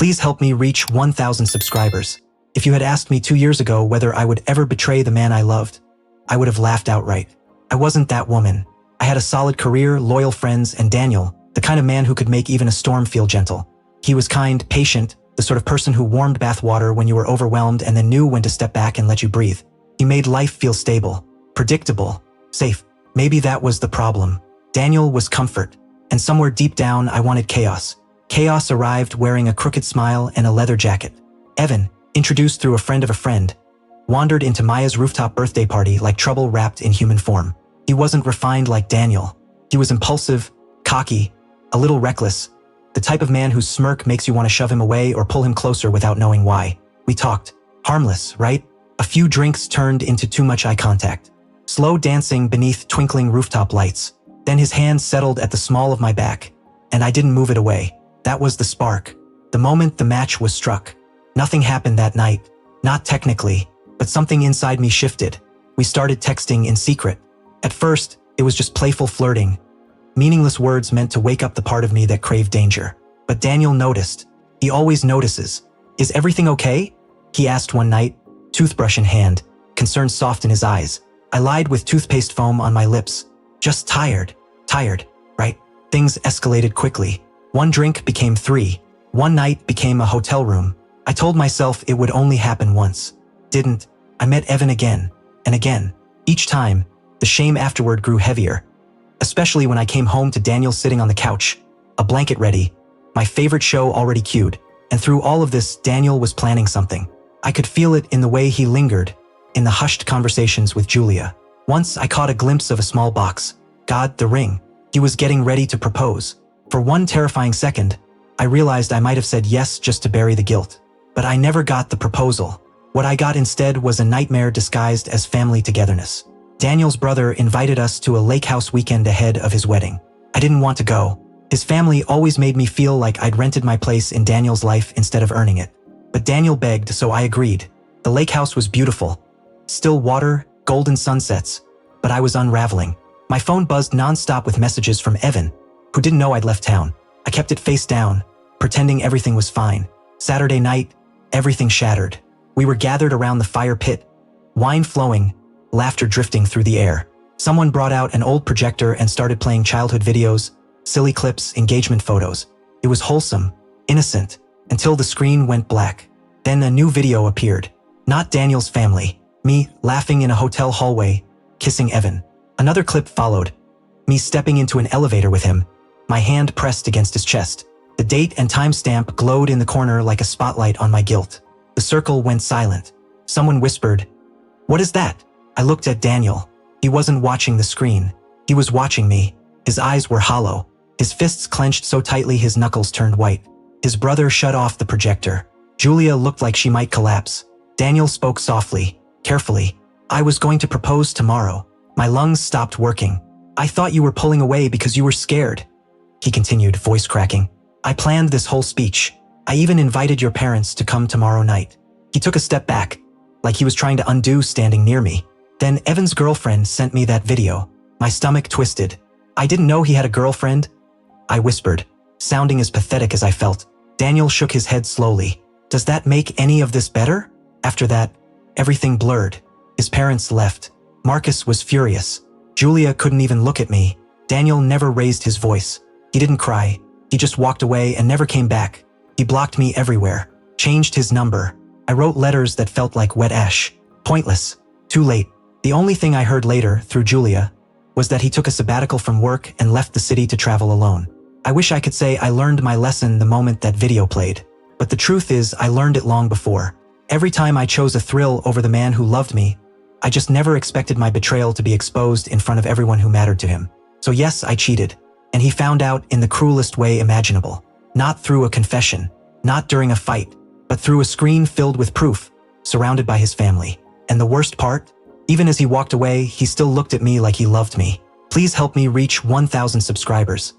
Please help me reach 1,000 subscribers. If you had asked me 2 years ago whether I would ever betray the man I loved, I would have laughed outright. I wasn't that woman. I had a solid career, loyal friends, and Daniel, the kind of man who could make even a storm feel gentle. He was kind, patient, the sort of person who warmed bath water when you were overwhelmed and then knew when to step back and let you breathe. He made life feel stable, predictable, safe. Maybe that was the problem. Daniel was comfort, and somewhere deep down I wanted chaos. Chaos arrived wearing a crooked smile and a leather jacket. Evan, introduced through a friend of a friend, wandered into Maya's rooftop birthday party like trouble wrapped in human form. He wasn't refined like Daniel. He was impulsive, cocky, a little reckless, the type of man whose smirk makes you want to shove him away or pull him closer without knowing why. We talked. Harmless, right? A few drinks turned into too much eye contact. Slow dancing beneath twinkling rooftop lights. Then his hand settled at the small of my back, and I didn't move it away. That was the spark. The moment the match was struck. Nothing happened that night. Not technically, but something inside me shifted. We started texting in secret. At first, it was just playful flirting. Meaningless words meant to wake up the part of me that craved danger. But Daniel noticed. He always notices. Is everything okay? He asked one night, toothbrush in hand, concern soft in his eyes. I lied with toothpaste foam on my lips. Just tired. Tired, right? Things escalated quickly. 1 drink became 3. 1 night became a hotel room. I told myself it would only happen once. Didn't. I met Evan again, and again. Each time, the shame afterward grew heavier. Especially when I came home to Daniel sitting on the couch, a blanket ready, my favorite show already cued. And through all of this, Daniel was planning something. I could feel it in the way he lingered, in the hushed conversations with Julia. Once I caught a glimpse of a small box. God, the ring. He was getting ready to propose. For one terrifying second, I realized I might have said yes just to bury the guilt. But I never got the proposal. What I got instead was a nightmare disguised as family togetherness. Daniel's brother invited us to a lake house weekend ahead of his wedding. I didn't want to go. His family always made me feel like I'd rented my place in Daniel's life instead of earning it. But Daniel begged, so I agreed. The lake house was beautiful. Still water, golden sunsets. But I was unraveling. My phone buzzed nonstop with messages from Evan, who didn't know I'd left town. I kept it face down, pretending everything was fine. Saturday night, everything shattered. We were gathered around the fire pit, wine flowing, laughter drifting through the air. Someone brought out an old projector and started playing childhood videos, silly clips, engagement photos. It was wholesome, innocent, until the screen went black. Then a new video appeared. Not Daniel's family. Me, laughing in a hotel hallway, kissing Evan. Another clip followed. Me stepping into an elevator with him, my hand pressed against his chest. The date and timestamp glowed in the corner like a spotlight on my guilt. The circle went silent. Someone whispered, "What is that?" I looked at Daniel. He wasn't watching the screen. He was watching me. His eyes were hollow. His fists clenched so tightly his knuckles turned white. His brother shut off the projector. Julia looked like she might collapse. Daniel spoke softly, carefully. "I was going to propose tomorrow." My lungs stopped working. "I thought you were pulling away because you were scared," he continued, voice cracking. "I planned this whole speech. I even invited your parents to come tomorrow night." He took a step back, like he was trying to undo standing near me. Then Evan's girlfriend sent me that video. My stomach twisted. "I didn't know he had a girlfriend," I whispered, sounding as pathetic as I felt. Daniel shook his head slowly. "Does that make any of this better?" After that, everything blurred. His parents left. Marcus was furious. Julia couldn't even look at me. Daniel never raised his voice. He didn't cry. He just walked away and never came back. He blocked me everywhere. Changed his number. I wrote letters that felt like wet ash. Pointless. Too late. The only thing I heard later, through Julia, was that he took a sabbatical from work and left the city to travel alone. I wish I could say I learned my lesson the moment that video played. But the truth is, I learned it long before. Every time I chose a thrill over the man who loved me, I just never expected my betrayal to be exposed in front of everyone who mattered to him. So yes, I cheated. And he found out in the cruelest way imaginable. Not through a confession, not during a fight, but through a screen filled with proof, surrounded by his family. And the worst part? Even as he walked away, he still looked at me like he loved me. Please help me reach 1,000 subscribers.